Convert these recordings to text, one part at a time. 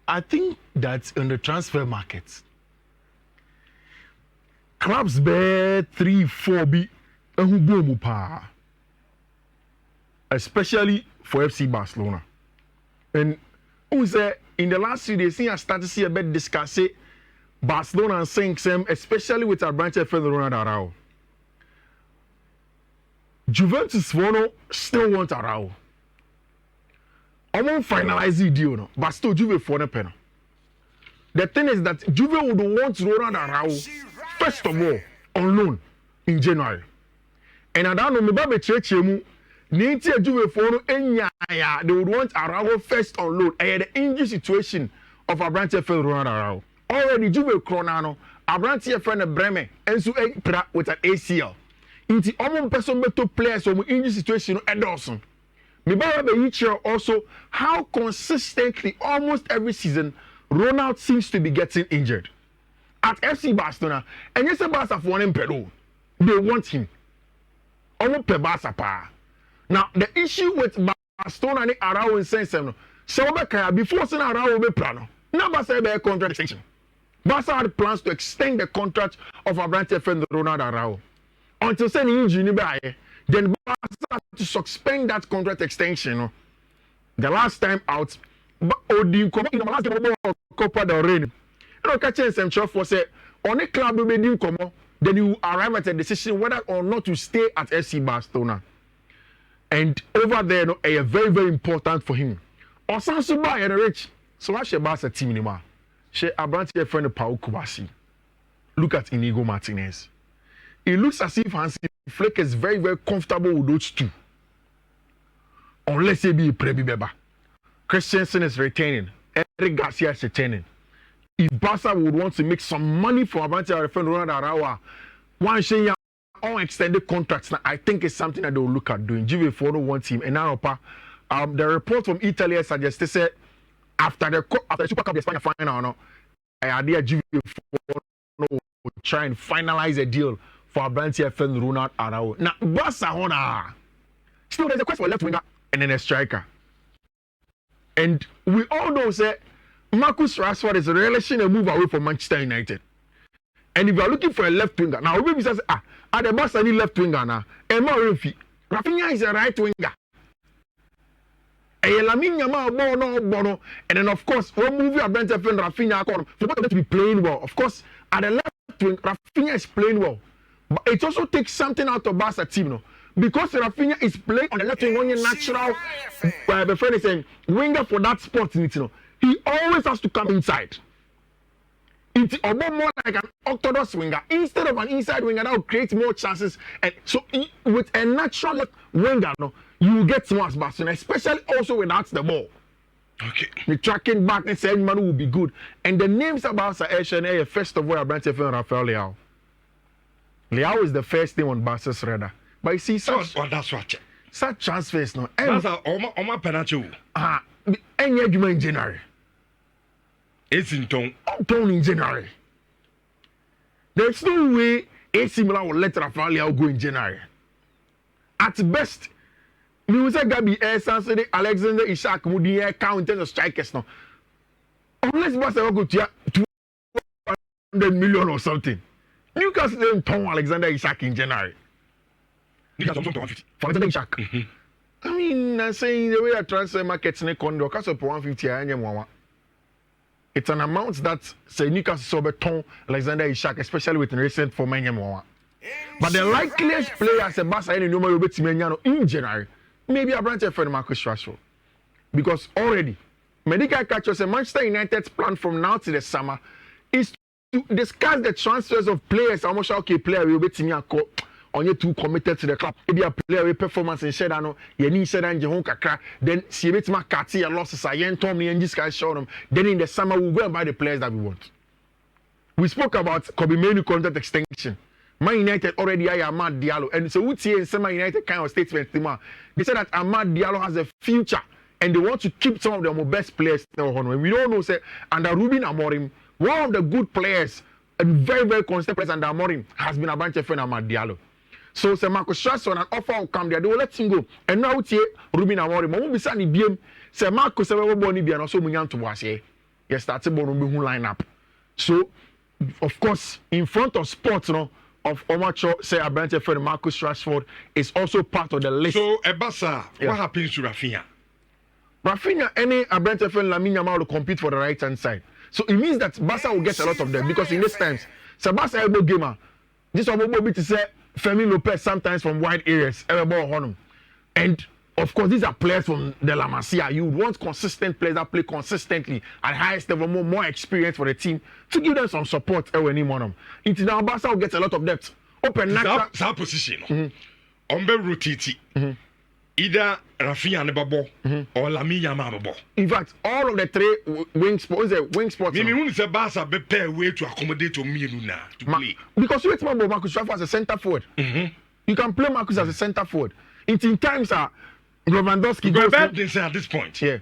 I think that in the transfer market, clubs bear 3-4 be especially for FC Barcelona. And who say in the last few days, I started to see a bit discussing Barcelona and saying some, especially with our branch of Ronald Araujo. Juventus still want Araujo. I won't finalize the deal, no, but still Juve for the pen. The thing is that Juve would want Ronald Araujo first of all on loan in January. And I don't know, maybe Chechemu, Nintia Juve for they would want Araujo first on loan. And the injury situation of a branch of Ronald Araujo. Already Juve Cronano, a branch of Bremen, and so with an ACL. Into almost person better players from injury situation at Dawson. Maybe each year also how consistently almost every season Ronald seems to be getting injured. At FC Barcelona, and yes, Barca for one Peru, they want him. Almost per Barca pa. Now the issue with Barcelona and Araujo in sense, so before saying Araujo be plano. Now Barca be a contract extension. Barca had plans to extend the contract of a branch friend Ronald Araujo. Until sending injury, then Barca to suspend that contract extension. The last time out, Odi come in the last game of Copa del Rey. You know, catching some shot for say on a club we didn't come, then you arrive at a decision whether or not to stay at FC Barcelona. And over there, a very, very important for him. Or Sansuba and Rich. So I should Barca team anymore. She Abranti friend Pau Kubasi. Look at Inigo Martinez. It looks as if Hansi Flick is very, very comfortable with those two. Unless he be a Prebi Beba. Christensen is retaining. Eric Garcia is retaining. If Barca would want to make some money for Abranti friend Ronald Araujo, one share on extended contracts, now I think it's something that they will look at doing. Juve for one team. And now, the report from Italy suggested say after the Super Cup, the Spanish final, I idea Juve for try and finalize a deal for Abranti friend Ronald Araujo. Now, Barcelona still there's a question for left winger and then a striker. And we all know say Marcus Rashford is relishing a move away from Manchester United. And if you are looking for a left winger, now we say at the Barca need left winger now. Emma Rafinha is a right winger. And then of course, one movie Abranti friend Rafinha for them to be playing well. Of course, at the left wing, Rafinha is playing well. But it also takes something out of Barca team, no? Because Rafinha is playing on the left wing, on your natural, the friend is saying, winger for that spot, you know, he always has to come inside. It's more like an orthodox winger. Instead of an inside winger, that will create more chances. And so with a natural left winger, no, you will get more as Barcelona, especially also without the ball. Okay. The tracking back and saying man will be good. And the names about Saesh first of all, Abranti and Rafael Leao. Leao is the first name on Barca's radar. But you see, such transfers, no. That's my penalty. Any argument in January. It's in tone. In January. There's no way AC Milan will let Rafael Leao go in January. At best, we will say Gabi Sansede, Alexander Isak, Mudier, count in terms of strikers now. Unless Barcelona go to 200 million or something. Newcastle didn't turn Alexander Isak in January. Newcastle turn 150. For Alexander Isak. I mean, I'm saying the way a transfer market's in a condo, because of 150, it's an amount that say Newcastle saw turn Alexander Isak, especially with recent for many more. But the likeliest player as a Barca in January, maybe a branch of Marcus Rashford. Because already, medical catchers and Manchester United's plan from now to the summer is to discuss the transfers of players. I'm not sure okay player will be to me on you too committed to the club. Maybe a player with performance in Shedano, you need Shedan Jehon Kakra, then see it my Kati and losses. I ain't Tommy and this guy show them. Then in the summer, we'll go and buy the players that we want. We spoke about Kobe Manu contract extension. Man United already have Amad Diallo. And so we see in some United kind of statement. They said that Amad Diallo has a future and they want to keep some of their best players. We don't know, say, under Ruben Amorim, one of the good players and very, very consistent players under Amorim has been a bunch of friend Amad Diallo. So, say Marcus Rashford, an offer will come there, they will let him go. And now, Ruben Amorim, we will be saying, say Marcus, we will be also Munyan to was here. you started ball no be lineup. So of course in front of sports no of Omacho say Abrante friend Marcus Rashford is also part of the list. So Ebasa, what happens to Rafinha? Rafinha, any Abrante friend Lamine Yamal will compete for the right hand side. So it means that Barca will get a lot of them because in these times, so Barca elbow gamer, this one will be to say Fermin Lopez sometimes from wide areas, and of course these are players from the La Masia. You would want consistent players that play consistently at highest level, more experience for the team to give them some support. Into now Barca will get a lot of depth. Open natural that position. Rotate. Either Rafinha and Babo or Lamine Yamal. In fact, all of the three wing spots. Maybe when it's a Barca be pair way to accommodate to play. Because you remember Marcus Rashford as a centre forward. You can play Marcus as a centre forward. In times Lewandowski goes at this point. Yeah.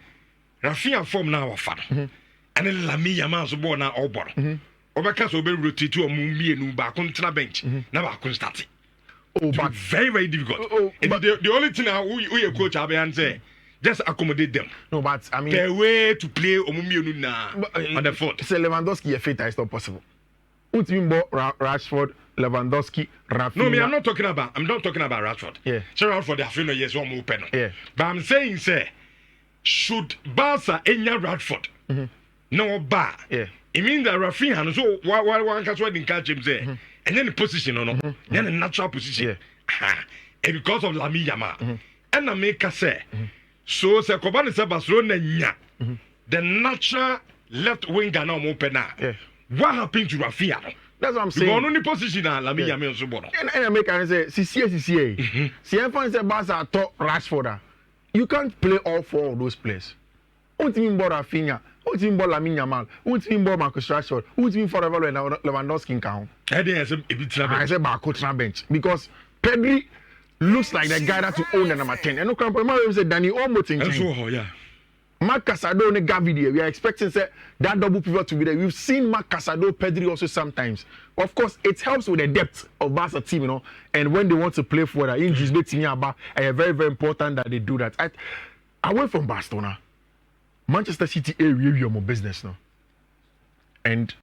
Rafinha form now of father. And then Lamine Yamal so born now all born. Obaka so be rotate to a mummy no back on the bench. Now I can start it. Oh, but very, very difficult. But the only thing we coach Abian say, just accommodate them. No, but I mean, the way to play on the foot. Say Lewandowski a fit is not possible. What you mean about Rashford, Lewandowski, Rafinha? No, I'm not talking about Rashford. Yeah. So Rashford the Afrino yes one more pen. Yeah. But I'm saying say, should Barca enya Rashford? No bar. Yeah. It means that Rafinha so why one catch what in catch him say. And then the position, then a natural position. Yeah. And because of Lamine Yamal. And I make us say, so Kobani say Barcelona, the natural left winger now open now. What happened to Rafinha? That's what I'm saying. Because only position Lamine Yamal so bon. And I make us say, CCA. See, if I say Barca top Rashford, you can't play all four of those players. What do you mean about Rafinha? What do you mean about Lamine Yamal? What do you mean about Marcus Rashford? What do you mean for Lewandowski in count? I say Barco's bench because Pedri looks like the guy that will own the number 10. And no compromise say Danny Olmo. Yeah. Marc Casado and Gavi, we are expecting say, that double pivot to be there. We've seen Marc Casado, Pedri also sometimes. Of course, it helps with the depth of Barca team, and when they want to play for the injuries, it's very, very important that they do that. Away from Barcelona, Manchester City area more business now, and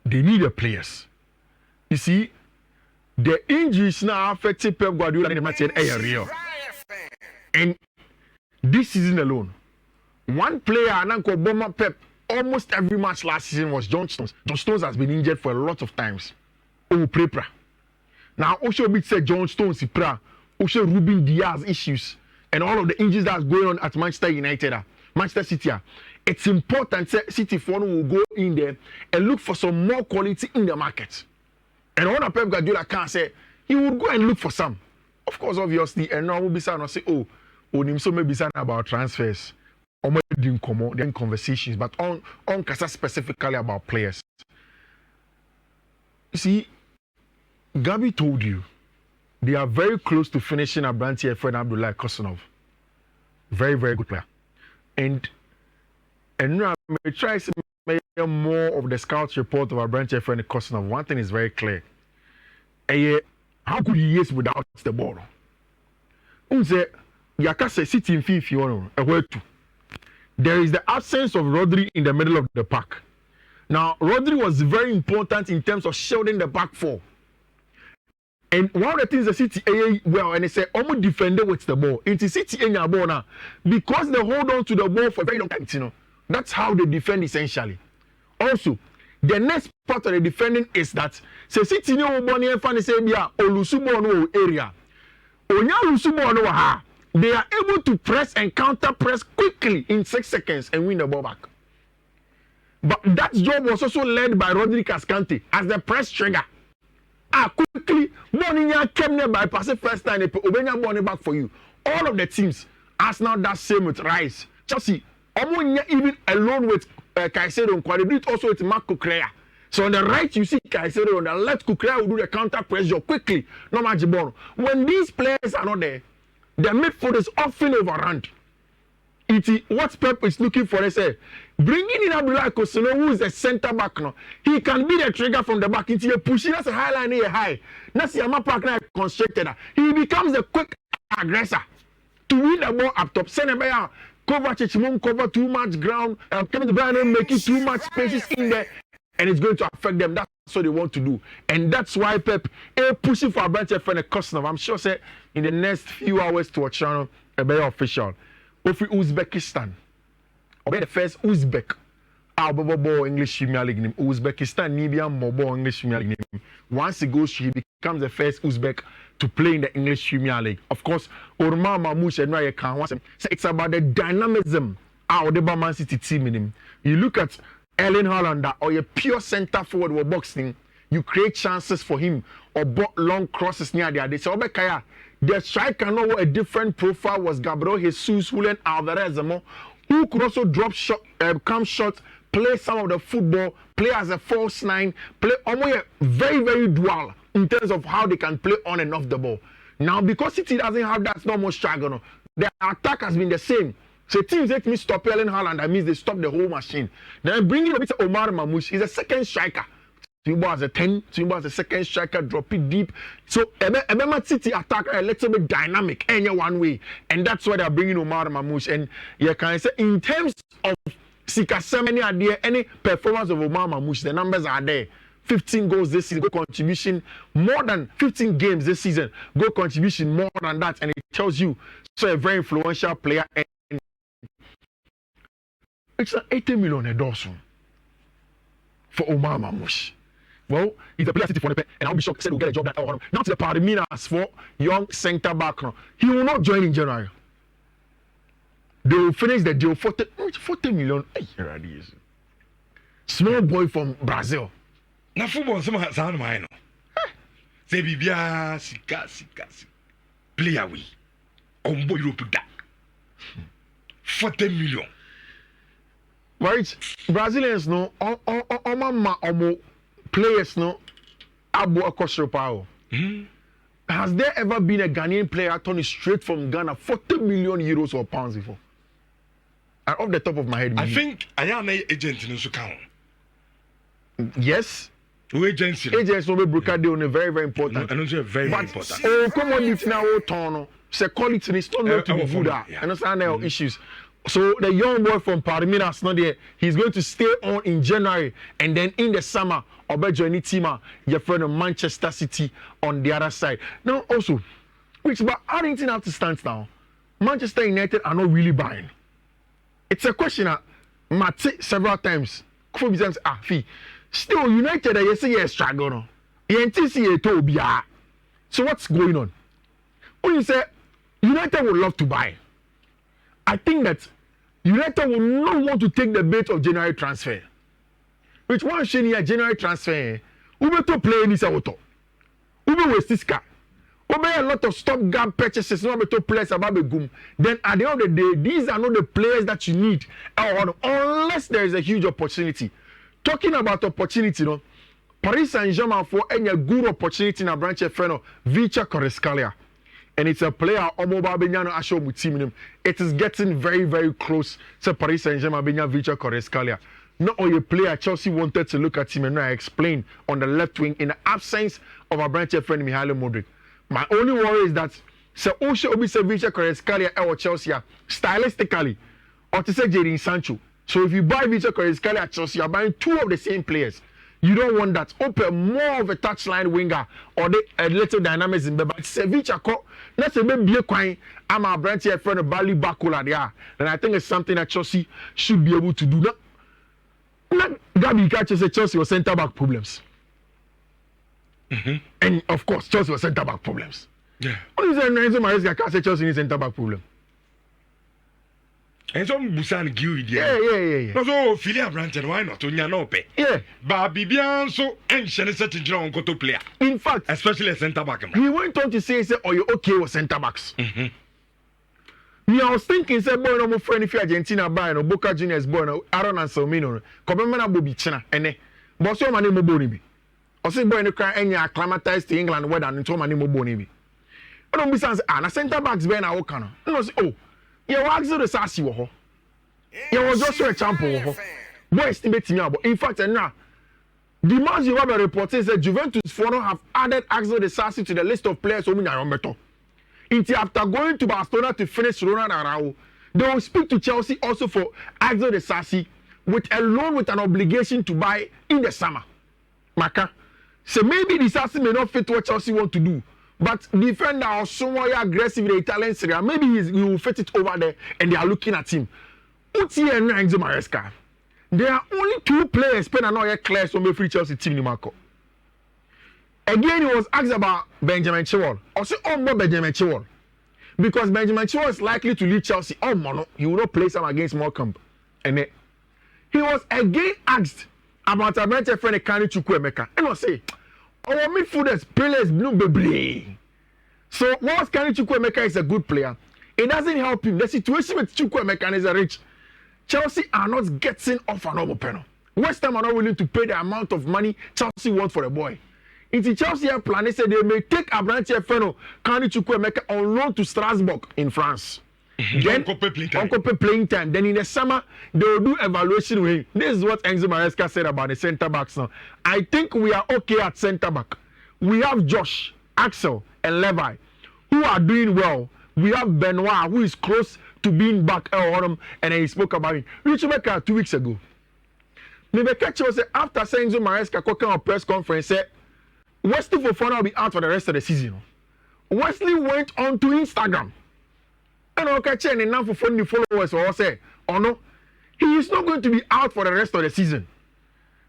they need the players. You see, the injuries now affecting Pep Guardiola and the match real. And this season alone, one player and Uncle Boma Pep almost every match last season was John Stones. John Stones has been injured for a lot of times. Prepra. Now also bit said John Stones Prepra, also Ruben Diaz issues, and all of the injuries that's going on at Manchester United. Manchester City, it's important that City will go in there and look for some more quality in the market. And all Pep Guardiola can say, he would go and look for some. Of course, obviously, and now we'll be saying, so maybe saying about transfers, or maybe doing conversations, but on Casa specifically about players. You see, Gabi told you they are very close to finishing Abrante friend Abdullah Kosunov. Very, very good player. And now I try to make more of the scouts report of Abrante friend Kosunov. One thing is very clear. How could he use without the ball? Yakase City in fifth, there is the absence of Rodri in the middle of the pack. Now, Rodri was very important in terms of shielding the back four. And one of the things the City and they say almost defended with the ball. It's City in your ball now because they hold on to the ball for a very long time. That's how they defend essentially. Also, the next part of the defending is that City no money and fan say Olusubo no area. Onya Olusubo no ha. They are able to press and counter press quickly in 6 seconds and win the ball back. But that job was also led by Rodri Cascante as the press trigger. Quickly, Moninya came there by passing first time, Obenya money back for you. All of the teams, Arsenal that same with Rice. Chelsea, Omonya even alone with Caicedo and Quadri, it also with Marc Cucurella. So on the right, you see Caicedo, on the left, Cucurella will do the counter pressure quickly. No magic ball. When these players are not there, the midfield is often overrun. What Pep is looking for is bringing in Abdullah Kosuno, who is a centre back now. He can be the trigger from the back into a push. That's a high line here, high. That's the Park now constructed. He becomes the quick aggressor to win the ball up top. Send a Kovacic won't cover too much ground. Kevin De Bruyne making too much spaces in there, and it's going to affect them. That's what they want to do, and that's why Pep is pushing for a branch for the customer. I'm sure say in the next few hours to a channel a very official. Of Uzbekistan, or the first Uzbek. Bobo English Premier League name. Uzbekistan Libya Mobo English Premier League name. Once he goes, he becomes the first Uzbek to play in the English Premier League. Of course, Orma Mamouche and Raya Khan. So it's about the dynamism of the Man City team in him. You look at Erling Haaland or a pure centre forward or boxing, you create chances for him or long crosses near the other. So the striker know a different profile was Gabriel Jesus, Julian Alvarez, who could also drop shot, come short, play some of the football, play as a false nine, play almost very, very dual in terms of how they can play on and off the ball. Now, because City doesn't have that normal struggle, the attack has been the same. So teams let me stop Erling Haaland, that means they stop the whole machine. Then bringing a bit of Omar Mamouche, he's a second striker. Timbo as a 10, Timbo as a second striker, drop it deep. So Emema City attack a little bit dynamic, any one way. And that's why they're bringing Omar Mamouche. And you can say, in terms of Sikasemeni idea, any performance of Omar Mamouche, the numbers are there. 15 goals this season, goal contribution, more than 15 games this season, goal contribution more than that. And it tells you, so a very influential player. And it's an 80 million endorsement for Omar Mamouche. Well, he's a player City for the and I'll be shocked said he'll get a job that now to the Parminas for young centre back. He will not join in January. They will finish the deal 40 million. Small boy from Brazil. Now football some sound mine. Say bibia sika. Player we. Ombo Europe da. 40 million. Right? Brazilians no omo players no abo akosropao. Has there ever been a Ghanaian player turning straight from Ghana 40 million euros or pounds before? And off the top of my head, I think I am an agent in Sukan. Yes. Agents will be broken down very, very important. And also very, very important. Oh, come on, if now turn. Say quality is not known to be good. I understand their issues. So the young boy from Parminas not there. He's going to stay on in January, and then in the summer, Obejo team, your friend of Manchester City on the other side. Now also, but Arlington have to stand now. Manchester United are not really buying. It's a question that Mate several times. Still United you say yes struggle no. So what's going on? When you say United would love to buy, I think that United will not want to take the bait of January transfer. Which one should here January transfer? Ube to play this auto. Ube waste this car. Ube a lot of stopgap purchases. No to players about the goom. Then at the end of the day, these are not the players that you need, unless there is a huge opportunity. Talking about opportunity, no. Paris Saint-Germain for any good opportunity in a branch of Vicha Kvaratskhelia. And it's a player it is getting very, very close to Paris Saint-Germain Vicha Kvaratskhelia. Not all your player Chelsea wanted to look at him and I explained on the left wing in the absence of a branch of friend Mihailo Modric. My only worry is that so Osho Obi Vicha Kvaratskhelia or Chelsea stylistically or to say Jadon Sancho. So if you buy Vicha Kvaratskhelia at Chelsea, you're buying two of the same players. You don't want that. Open more of a touchline winger or a little dynamism. But Vicha, let's say maybe a coin. I'm a branch here friend of Bali Bakula there. And I think it's something that Chelsea should be able to do. Not Gabi catches Chelsea was centre back problems. And of course, Chelsea was centre back problems. Yeah. What is the reason why I can't say Chelsea is centre back problem? And some Busan Gui, yeah. No, so Philia Branch and why not? Unya no pay. Yeah. But Bibian so and Shenset in John Koto player. In fact, especially a centre back. He went on to say, oh, you're okay with centre backs. Me, I was thinking, say, boy, no more friend if you're Argentina buy no Boca Juniors boy no Aaron and Salmino. Kobemana Bobby China, and but so many more bonibi. I say, boy, no cry any acclimatized to England weather and so many more bonibi. I don't be saying, na centre backs be na Okano. No, say, oh. You ask the Sassi wo. You was also a champion wo. Boy estimate me about. In fact, now the match you have a report says that Juventus have added Axel de Sassi to the list of players who are better. After going to Barcelona to finish Ronald Araujo, They will speak to Chelsea also for Axel de Sassi with a loan with an obligation to buy in the summer. Maka. So maybe the Sassi may not fit what Chelsea want to do. But defender or someone aggressive in the Italian Serie A, maybe he will fit it over there and they are looking at him. Uti and Enzo Maresca. There are only 2 players Spain and not clear so may free Chelsea team ni Marco. Again, he was asked about Benjamin Chilwell. Also, more Benjamin Chilwell. Because Benjamin Chilwell is likely to leave Chelsea. No, he will not play some against Morecambe. And he was again asked about a bench friend Kani Chukwuemeka. And I say, our midfielders players blue baby. So whilst Kani Chukwuemeka is a good player, it doesn't help him. The situation with Chukwuemeka is a rich. Chelsea are not getting off an over panel. West Ham are not willing to pay the amount of money Chelsea wants for the boy. It's Chelsea have planned. They said they may take Abranche Feno, Kani Chukwuemeka on loan to Strasbourg in France. Then Uncle playing time. Then in the summer they will do evaluation with him. This is what Enzo Maresca said about the centre backs now. I think we are okay at centre back. We have Josh, Axel, and Levi who are doing well. We have Benoit who is close to being back and he spoke about it. Richard Becker 2 weeks ago. Maybe Ketcher said after saying Enzo Maresca cooking a press conference said Wesley Fofana will be out for the rest of the season. Wesley went on to Instagram. And okay, and now for the followers or say, oh no, he is not going to be out for the rest of the season.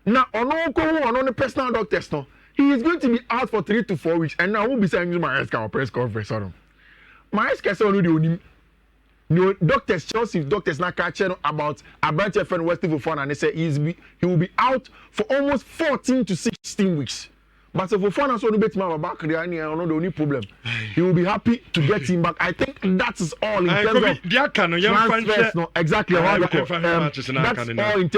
Now, on the personal doctors, no, he is going to be out for 3 to 4 weeks, and now we'll be saying my press conference. My said already no doctors, Chelsea doctors now catching about Abranche friend Wesley Fofana, and they say he will be out for almost 14 to 16 weeks. But if Fofana so bet my back there, I know the only problem. He will be happy to get him back. I think that is all in terms of transfers. No, exactly. That's all in terms